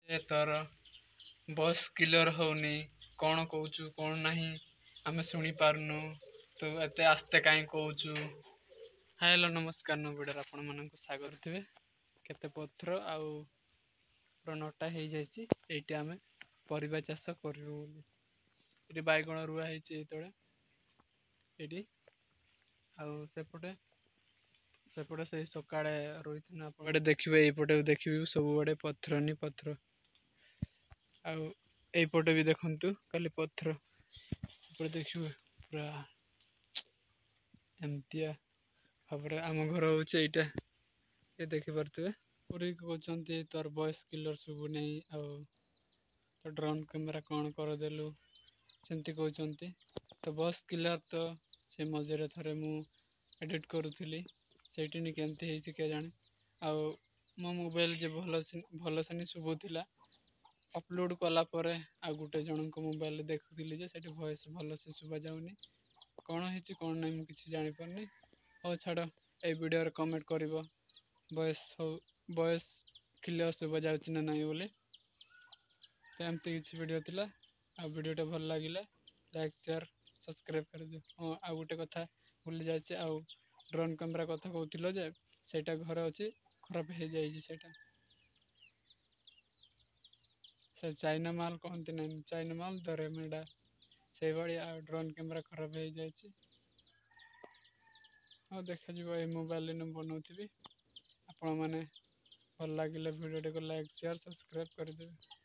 ଏ ତୋର bus clear ହଉନି। କ'ଣ କହୁଛୁ କ'ଣ ନାହିଁ ଆମେ ଶୁଣି ପାରୁନୁ। ତୁ ଏତେ ଆସ୍ତେ କାହିଁ କହୁଛୁ। ହାଲୋ ନମସ୍କାର ଭିଡ଼ିଓରେ ଆପଣମାନଙ୍କୁ ସ୍ୱାଗତ ଥିବେ। କେତେ ପଥର ଆଉ ନଟା ହେଇଯାଇଛି। ଏଇଠି ଆମେ ପରିବା ଚାଷ କରିବୁ ବୋଲି। ଏଠି ବାଇଗଣ ରୁଆ ହେଇଛି ଏତେବେଳେ ଏଇଠି। ଆଉ ସେପଟେ ସେଇ ସକାଳେ ରହିଥିଲା ଆପଣ ଦେଖିବେ। ଏଇପଟେ ଦେଖିବି ସବୁଆଡ଼େ ପଥରନି ପଥର। ଆଉ ଏଇପଟେ ବି ଦେଖନ୍ତୁ ଖାଲି ପଥର। ଏପଟେ ଦେଖିବେ ପୁରା ଏମିତିଆ ଭାବରେ ଆମ ଘର ହଉଛି ଏଇଟା। ଏ ଦେଖିପାରୁଥିବେ। ପୁରୀ କହୁଛନ୍ତି ତୋର ଭଏସ୍ କ୍ଲିୟର ଶୁଭୁ ନାହିଁ। ଆଉ ତ ଡ୍ରୋନ୍ କ୍ୟାମେରା କ'ଣ କରିଦେଲୁ ସେମିତି କହୁଛନ୍ତି। ତ ଭଏସ୍ କ୍ଲିୟର ତ ସେ ମଝିରେ ଥରେ ମୁଁ ଏଡ଼ିଟ୍ କରୁଥିଲି ସେଇଠି କେମିତି ହେଇଛି କେଜାଣି। ଆଉ ମୋ ମୋବାଇଲ ଯେ ଭଲସେ ଶୁଭୁଥିଲା। ଅପଲୋଡ଼ କଲା ପରେ ଆଉ ଗୋଟେ ଜଣଙ୍କ ମୋବାଇଲରେ ଦେଖୁଥିଲି ଯେ ସେଠି ଭଏସ୍ ଭଲସେ ଶୁଭା ଯାଉନି। କ'ଣ ହେଇଛି କ'ଣ ନାହିଁ ମୁଁ କିଛି ଜାଣିପାରୁନି। ହଉ ଛାଡ଼, ଏଇ ଭିଡ଼ିଓରେ କମେଣ୍ଟ କରିବ ଭଏସ୍ କ୍ଲିୟର ଶୁଭା ଯାଉଛି ନା ନାହିଁ ବୋଲି। ତ ଏମିତି କିଛି ଭିଡ଼ିଓ ଥିଲା। ଆଉ ଭିଡ଼ିଓଟା ଭଲ ଲାଗିଲା ଲାଇକ୍ ସେୟାର ସବସ୍କ୍ରାଇବ୍ କରିଦିଅ। ହଁ, ଆଉ ଗୋଟେ କଥା ଭୁଲି ଯାଇଛି। ଆଉ ଡ୍ରୋନ୍ କ୍ୟାମେରା କଥା କହୁଥିଲ ଯେ ସେଇଟା ଘରେ ଅଛି, ଖରାପ ହେଇଯାଇଛି ସେଇଟା। ସେ ଚାଇନା ମାଲ୍ କହନ୍ତି ନାହିଁ, ଚାଇନା ମାଲ୍ ରେମେଡ଼ା ସେଇଭଳି। ଆଉ ଡ୍ରୋନ୍ କ୍ୟାମେରା ଖରାପ ହେଇଯାଇଛି। ହଉ ଦେଖାଯିବ। ଏଇ ମୋବାଇଲରେ ବନଉଥିବି। ଆପଣମାନେ ଭଲ ଲାଗିଲେ ଭିଡ଼ିଓଟିକୁ ଲାଇକ୍ ସେୟାର ସବସ୍କ୍ରାଇବ୍ କରିଦେବେ।